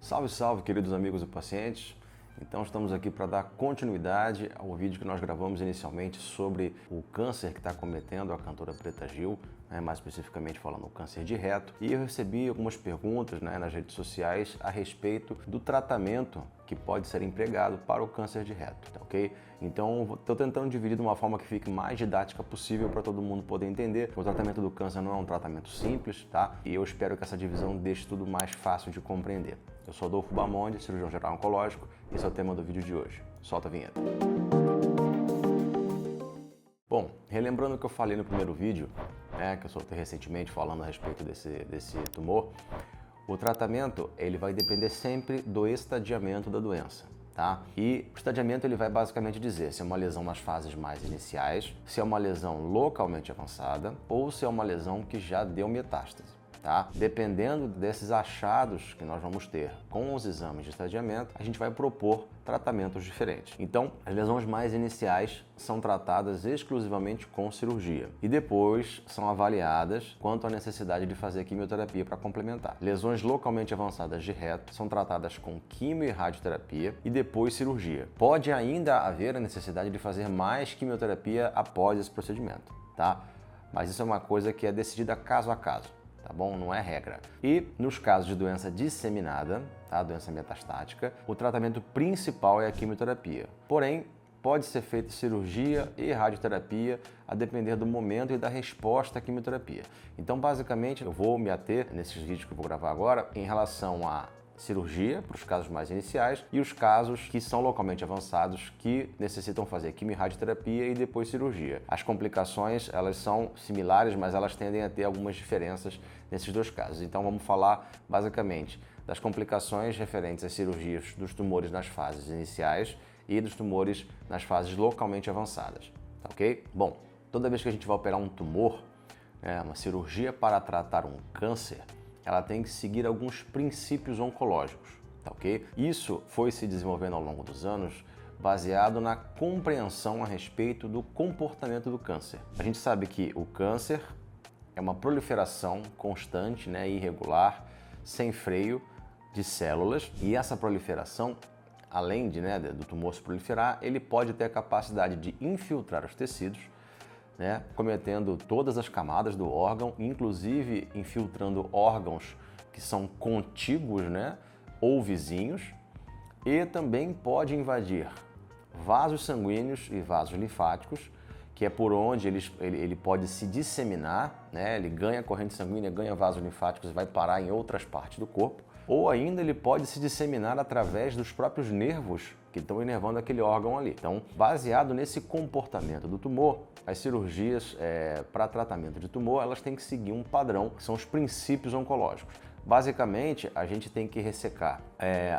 Salve, salve, queridos amigos e pacientes. Então estamos aqui para dar continuidade ao vídeo que nós gravamos inicialmente sobre o câncer que está cometendo a cantora Preta Gil, mais especificamente falando o câncer de reto. E eu recebi algumas perguntas nas redes sociais a respeito do tratamento que pode ser empregado para o câncer de reto, tá ok? Então estou tentando dividir de uma forma que fique mais didática possível para todo mundo poder entender. O tratamento do câncer não é um tratamento simples, tá? E eu espero que essa divisão deixe tudo mais fácil de compreender. Eu sou Adolfo Bamonde, cirurgião geral oncológico, e esse é o tema do vídeo de hoje. Solta a vinheta. Bom, relembrando o que eu falei no primeiro vídeo, que eu soltei recentemente falando a respeito desse tumor, o tratamento ele vai depender sempre do estadiamento da doença, tá? E o estadiamento ele vai basicamente dizer se é uma lesão nas fases mais iniciais, se é uma lesão localmente avançada ou se é uma lesão que já deu metástase. Tá? Dependendo desses achados que nós vamos ter com os exames de estadiamento, a gente vai propor tratamentos diferentes. Então, as lesões mais iniciais são tratadas exclusivamente com cirurgia e depois são avaliadas quanto à necessidade de fazer quimioterapia para complementar. Lesões localmente avançadas de reto são tratadas com quimio e radioterapia e depois cirurgia. Pode ainda haver a necessidade de fazer mais quimioterapia após esse procedimento, tá? Mas isso é uma coisa que é decidida caso a caso. Tá bom? Não é regra. E nos casos de doença disseminada, tá? Doença metastática, o tratamento principal é a quimioterapia. Porém, pode ser feita cirurgia e radioterapia a depender do momento e da resposta à quimioterapia. Então, basicamente, eu vou me ater nesses vídeos que eu vou gravar agora em relação a cirurgia, para os casos mais iniciais, e os casos que são localmente avançados, que necessitam fazer quimio-radioterapia e depois cirurgia. As complicações, elas são similares, mas elas tendem a ter algumas diferenças nesses dois casos. Então vamos falar basicamente das complicações referentes às cirurgias dos tumores nas fases iniciais e dos tumores nas fases localmente avançadas, tá ok? Bom, toda vez que a gente vai operar um tumor, uma cirurgia para tratar um câncer, ela tem que seguir alguns princípios oncológicos, tá ok? Isso foi se desenvolvendo ao longo dos anos baseado na compreensão a respeito do comportamento do câncer. A gente sabe que o câncer é uma proliferação constante, irregular, sem freio de células, e essa proliferação, além do tumor se proliferar, ele pode ter a capacidade de infiltrar os tecidos, cometendo todas as camadas do órgão, inclusive infiltrando órgãos que são contíguos, ou vizinhos, e também pode invadir vasos sanguíneos e vasos linfáticos, que é por onde ele pode se disseminar, ele ganha corrente sanguínea, ganha vasos linfáticos e vai parar em outras partes do corpo, ou ainda ele pode se disseminar através dos próprios nervos que estão inervando aquele órgão ali. Então, baseado nesse comportamento do tumor, as cirurgias para tratamento de tumor, elas têm que seguir um padrão, que são os princípios oncológicos. Basicamente, a gente tem que ressecar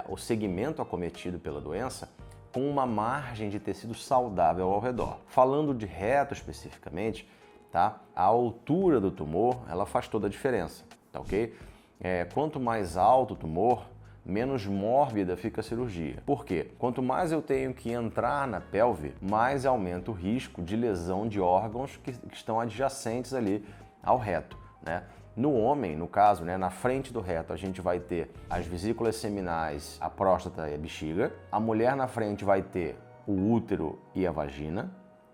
o segmento acometido pela doença com uma margem de tecido saudável ao redor. Falando de reto especificamente, tá? A altura do tumor, ela faz toda a diferença, tá ok? Quanto mais alto o tumor, menos mórbida fica a cirurgia. Por quê? Quanto mais eu tenho que entrar na pelve, mais aumenta o risco de lesão de órgãos que estão adjacentes ali ao reto, No homem, no caso, na frente do reto, a gente vai ter as vesículas seminais, a próstata e a bexiga. A mulher na frente vai ter o útero e a vagina,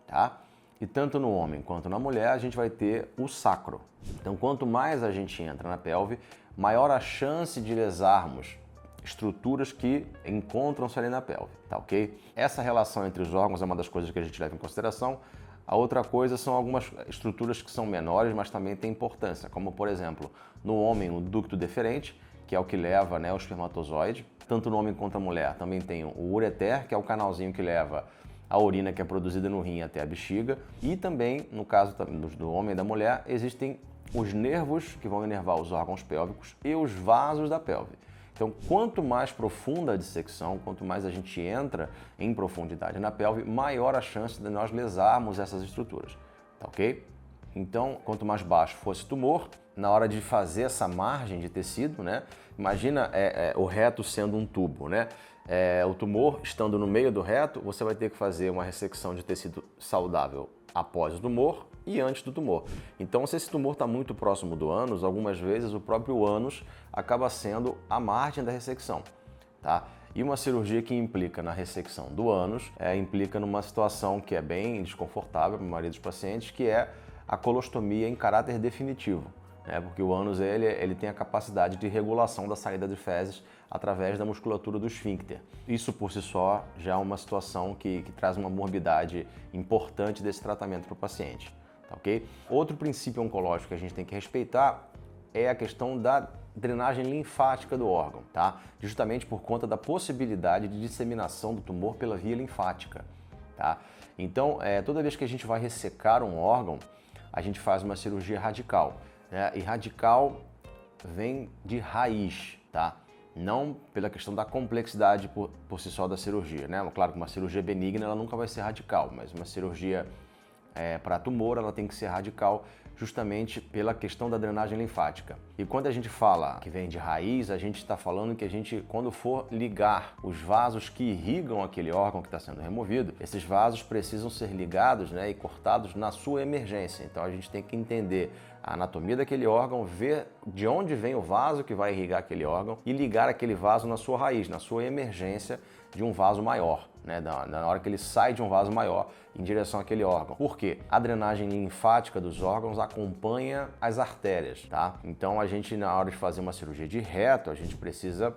tá? E tanto no homem quanto na mulher, a gente vai ter o sacro. Então, quanto mais a gente entra na pelve, maior a chance de lesarmos estruturas que encontram-se ali na pelve, tá ok? Essa relação entre os órgãos é uma das coisas que a gente leva em consideração. A outra coisa são algumas estruturas que são menores, mas também têm importância, como por exemplo, no homem o ducto deferente, que é o que leva o espermatozoide. Tanto no homem quanto na mulher também tem o ureter, que é o canalzinho que leva a urina que é produzida no rim até a bexiga. E também, no caso do homem e da mulher, existem os nervos que vão inervar os órgãos pélvicos e os vasos da pelve. Então, quanto mais profunda a dissecção, quanto mais a gente entra em profundidade na pelve, maior a chance de nós lesarmos essas estruturas, tá ok? Então, quanto mais baixo fosse o tumor, na hora de fazer essa margem de tecido, imagina o reto sendo um tubo, o tumor estando no meio do reto, você vai ter que fazer uma ressecção de tecido saudável após o tumor e antes do tumor. Então, se esse tumor está muito próximo do ânus, algumas vezes o próprio ânus acaba sendo a margem da ressecção. tá? E uma cirurgia que implica na ressecção do ânus, implica numa situação que é bem desconfortável para a maioria dos pacientes, que é a colostomia em caráter definitivo, né? Porque o ânus ele tem a capacidade de regulação da saída de fezes através da musculatura do esfíncter. Isso por si só já é uma situação que traz uma morbidade importante desse tratamento para o paciente, tá ok? Outro princípio oncológico que a gente tem que respeitar é a questão da drenagem linfática do órgão, tá? Justamente por conta da possibilidade de disseminação do tumor pela via linfática, tá? Então, toda vez que a gente vai ressecar um órgão, a gente faz uma cirurgia radical, né? E radical vem de raiz, tá? Não pela questão da complexidade por si só da cirurgia, né? Claro que uma cirurgia benigna ela nunca vai ser radical, mas uma cirurgia para tumor ela tem que ser radical justamente pela questão da drenagem linfática. E quando a gente fala que vem de raiz, a gente está falando que a gente, quando for ligar os vasos que irrigam aquele órgão que está sendo removido, esses vasos precisam ser ligados, né, e cortados na sua emergência. Então a gente tem que entender a anatomia daquele órgão, ver de onde vem o vaso que vai irrigar aquele órgão e ligar aquele vaso na sua raiz, na sua emergência de um vaso maior, né? Na hora que ele sai de um vaso maior em direção àquele órgão. Por quê? A drenagem linfática dos órgãos acompanha as artérias, tá? Então a gente, na hora de fazer uma cirurgia de reto, a gente precisa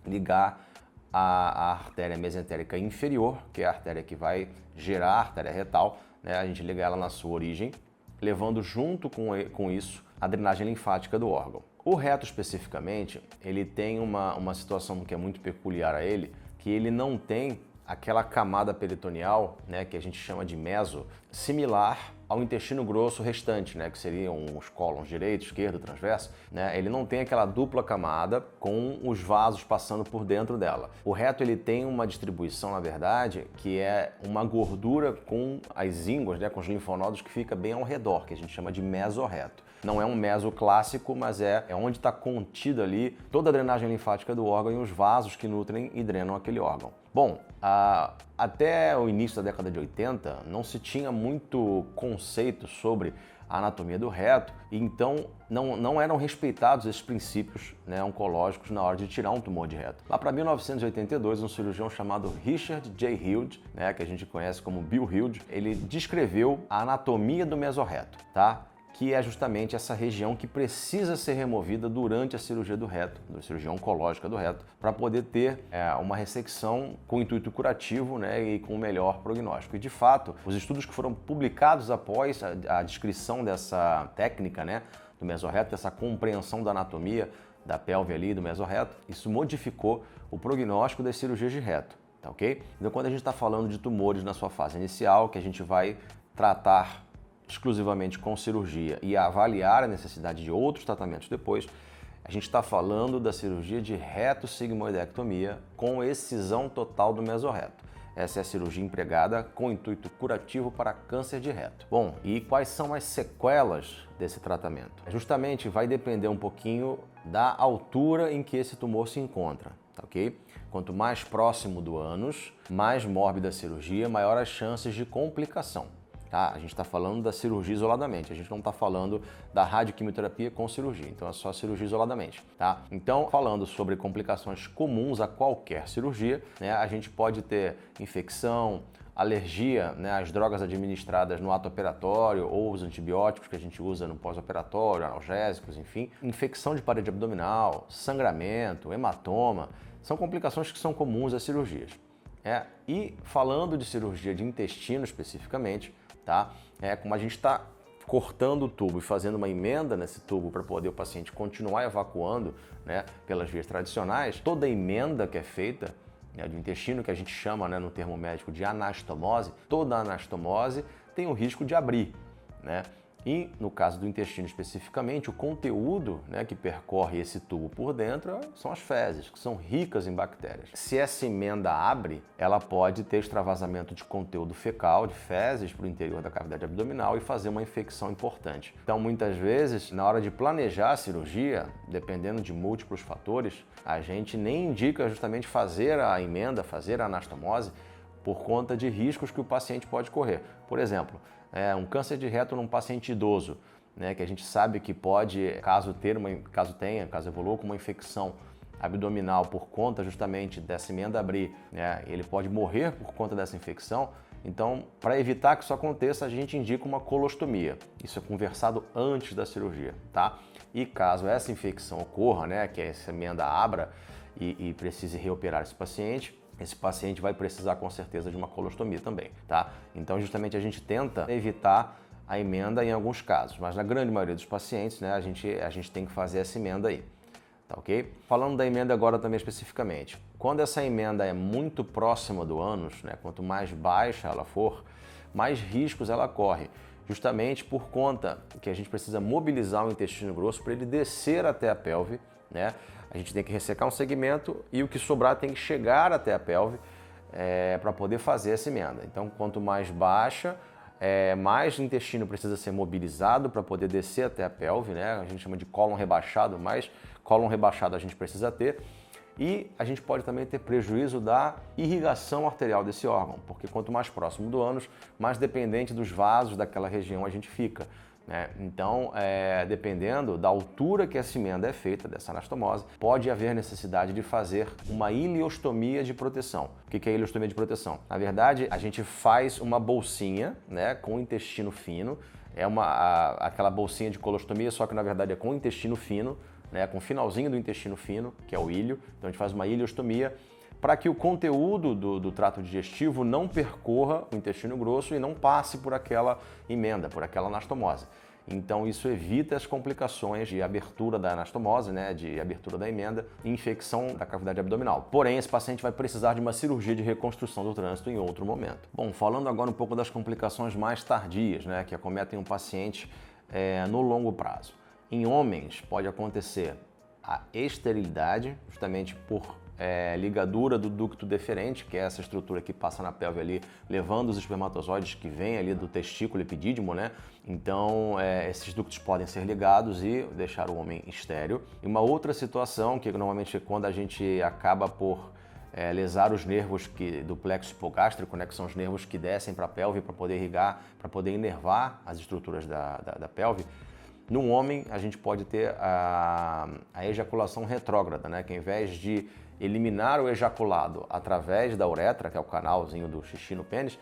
ligar a artéria mesentérica inferior, que é a artéria que vai gerar a artéria retal, né? A gente liga ela na sua origem, levando junto com isso a drenagem linfática do órgão. O reto especificamente, ele tem uma situação que é muito peculiar a ele, que ele não tem aquela camada peritoneal, né, que a gente chama de meso, similar ao intestino grosso restante, né, que seriam os cólons direito, esquerdo, transverso, né? Ele não tem aquela dupla camada com os vasos passando por dentro dela. O reto ele tem uma distribuição, na verdade, que é uma gordura com as ínguas, né, com os linfonodos que fica bem ao redor, que a gente chama de mesorreto. Não é um meso clássico, mas é onde está contida ali toda a drenagem linfática do órgão e os vasos que nutrem e drenam aquele órgão. Bom, até o início da década de 80 não se tinha muito conceito sobre a anatomia do reto, e então não eram respeitados esses princípios, né, oncológicos na hora de tirar um tumor de reto. Lá para 1982, um cirurgião chamado Richard J. Hilde, né, que a gente conhece como Bill Hilde, ele descreveu a anatomia do mesorreto, tá? Que é justamente essa região que precisa ser removida durante a cirurgia do reto, da cirurgia oncológica do reto, para poder ter uma ressecção com intuito curativo, né, e com melhor prognóstico. E de fato, os estudos que foram publicados após a descrição dessa técnica, né, do mesorreto, dessa compreensão da anatomia da pelve ali, do mesorreto, isso modificou o prognóstico das cirurgias de reto, tá ok? Então quando a gente está falando de tumores na sua fase inicial, que a gente vai tratar exclusivamente com cirurgia e avaliar a necessidade de outros tratamentos depois, a gente está falando da cirurgia de retossigmoidectomia com excisão total do mesorreto. Essa é a cirurgia empregada com intuito curativo para câncer de reto. Bom, e quais são as sequelas desse tratamento? Justamente vai depender um pouquinho da altura em que esse tumor se encontra, tá ok? Quanto mais próximo do ânus, mais mórbida a cirurgia, maior as chances de complicação. Tá? A gente está falando da cirurgia isoladamente, a gente não está falando da radioquimioterapia com cirurgia, então é só cirurgia isoladamente. Tá? Então, falando sobre complicações comuns a qualquer cirurgia, né, a gente pode ter infecção, alergia, né, às drogas administradas no ato operatório ou os antibióticos que a gente usa no pós-operatório, analgésicos, enfim, infecção de parede abdominal, sangramento, hematoma, são complicações que são comuns às cirurgias. E falando de cirurgia de intestino especificamente, tá? Como a gente está cortando o tubo e fazendo uma emenda nesse tubo para poder o paciente continuar evacuando, né, pelas vias tradicionais, toda emenda que é feita, né, do intestino, que a gente chama, né, no termo médico de anastomose, toda anastomose tem o risco de abrir, né? E no caso do intestino especificamente, o conteúdo, né, que percorre esse tubo por dentro são as fezes, que são ricas em bactérias. Se essa emenda abre, ela pode ter extravasamento de conteúdo fecal, de fezes, para o interior da cavidade abdominal e fazer uma infecção importante. Então, muitas vezes, na hora de planejar a cirurgia, dependendo de múltiplos fatores, a gente nem indica justamente fazer a emenda, fazer a anastomose, por conta de riscos que o paciente pode correr. Por exemplo, um câncer de reto num paciente idoso, né, que a gente sabe que pode, caso evolua com uma infecção abdominal por conta justamente dessa emenda abrir, né? Ele pode morrer por conta dessa infecção. Então, para evitar que isso aconteça, a gente indica uma colostomia. Isso é conversado antes da cirurgia, tá? E caso essa infecção ocorra, né, que essa emenda abra e precise reoperar esse paciente vai precisar com certeza de uma colostomia também, tá? Então, justamente a gente tenta evitar a emenda em alguns casos, mas na grande maioria dos pacientes, né, a gente tem que fazer essa emenda aí. Tá, ok? Falando da emenda agora também especificamente, quando essa emenda é muito próxima do ânus, né, quanto mais baixa ela for, mais riscos ela corre, justamente por conta que a gente precisa mobilizar o intestino grosso para ele descer até a pelve, né? A gente tem que ressecar um segmento e o que sobrar tem que chegar até a pelve para poder fazer essa emenda. Então, quanto mais baixa, mais o intestino precisa ser mobilizado para poder descer até a pelve, né? A gente chama de cólon rebaixado, mais cólon rebaixado a gente precisa ter. E a gente pode também ter prejuízo da irrigação arterial desse órgão, porque quanto mais próximo do ânus, mais dependente dos vasos daquela região a gente fica, né? Então, dependendo da altura que essa emenda é feita, dessa anastomose, pode haver necessidade de fazer uma ileostomia de proteção. O que é ileostomia de proteção? Na verdade, a gente faz uma bolsinha, né, com intestino fino, aquela bolsinha de colostomia, só que na verdade é com intestino fino, né, com o finalzinho do intestino fino, que é o ilho. Então a gente faz uma ileostomia para que o conteúdo do trato digestivo não percorra o intestino grosso e não passe por aquela emenda, por aquela anastomose. Então isso evita as complicações de abertura da anastomose, né, de abertura da emenda e infecção da cavidade abdominal. Porém, esse paciente vai precisar de uma cirurgia de reconstrução do trânsito em outro momento. Bom, falando agora um pouco das complicações mais tardias, né, que acometem um paciente no longo prazo. Em homens pode acontecer a esterilidade, justamente por ligadura do ducto deferente, que é essa estrutura que passa na pelve ali, levando os espermatozoides que vêm ali do testículo epidídimo, né? Então, esses ductos podem ser ligados e deixar o homem estéril. E uma outra situação, que normalmente é quando a gente acaba por lesar os nervos do plexo hipogástrico, né, que são os nervos que descem para a pelve para poder irrigar, para poder inervar as estruturas da pelve. No homem, a gente pode ter a ejaculação retrógrada, né? Que ao invés de eliminar o ejaculado através da uretra, que é o canalzinho do xixi no pênis,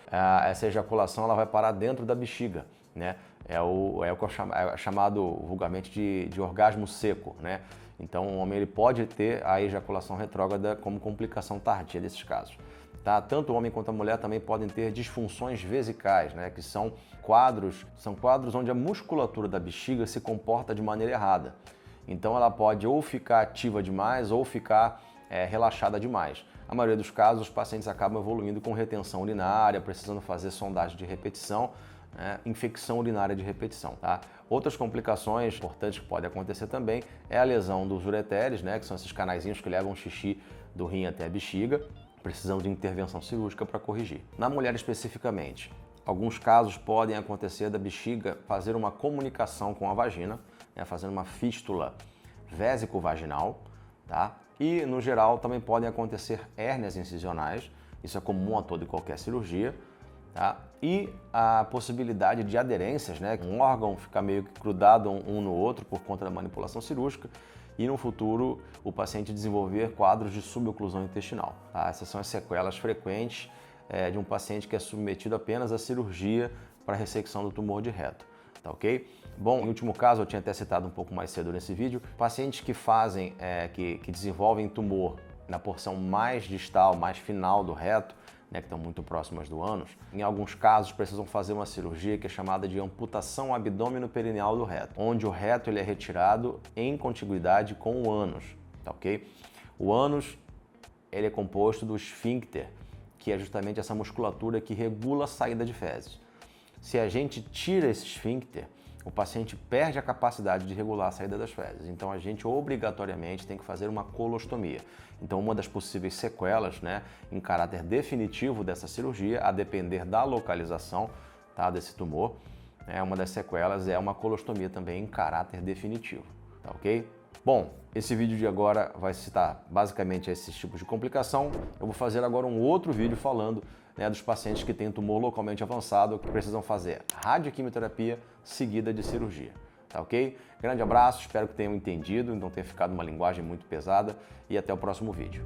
essa ejaculação ela vai parar dentro da bexiga, né? É o que é chamado vulgarmente de orgasmo seco, né? Então, o homem ele pode ter a ejaculação retrógrada como complicação tardia desses casos. Tá? Tanto o homem quanto a mulher também podem ter disfunções vesicais, né? Que são quadros onde a musculatura da bexiga se comporta de maneira errada. Então ela pode ou ficar ativa demais ou ficar relaxada demais. A maioria dos casos, os pacientes acabam evoluindo com retenção urinária, precisando fazer sondagem de repetição, né? Infecção urinária de repetição. Tá? Outras complicações importantes que podem acontecer também é a lesão dos ureteres, né? Que são esses canaizinhos que levam o xixi do rim até a bexiga, precisando de intervenção cirúrgica para corrigir. Na mulher especificamente, alguns casos podem acontecer da bexiga fazer uma comunicação com a vagina, né, fazendo uma fístula vésico-vaginal, tá? E, no geral, também podem acontecer hérnias incisionais, isso é comum a toda e qualquer cirurgia, tá? E a possibilidade de aderências, né, um órgão ficar meio que grudado um no outro por conta da manipulação cirúrgica, e no futuro o paciente desenvolver quadros de suboclusão intestinal. Tá? Essas são as sequelas frequentes de um paciente que é submetido apenas à cirurgia para ressecção do tumor de reto. Tá, ok? Bom, em último caso, eu tinha até citado um pouco mais cedo nesse vídeo, pacientes que fazem, que desenvolvem tumor na porção mais distal, mais final do reto, né, que estão muito próximas do ânus, em alguns casos precisam fazer uma cirurgia que é chamada de amputação abdômeno-perineal do reto, onde o reto ele é retirado em contiguidade com o ânus, tá, ok? O ânus ele é composto do esfíncter, que é justamente essa musculatura que regula a saída de fezes. Se a gente tira esse esfíncter, o paciente perde a capacidade de regular a saída das fezes. Então a gente obrigatoriamente tem que fazer uma colostomia. Então uma das possíveis sequelas, né, em caráter definitivo dessa cirurgia, a depender da localização, tá, desse tumor, uma das sequelas é uma colostomia também em caráter definitivo, tá, ok? Bom, esse vídeo de agora vai citar basicamente esses tipos de complicação. Eu vou fazer agora um outro vídeo falando, né, dos pacientes que têm tumor localmente avançado que precisam fazer radioquimioterapia seguida de cirurgia. tá ok? Grande abraço, espero que tenham entendido, não tenha ficado uma linguagem muito pesada e até o próximo vídeo.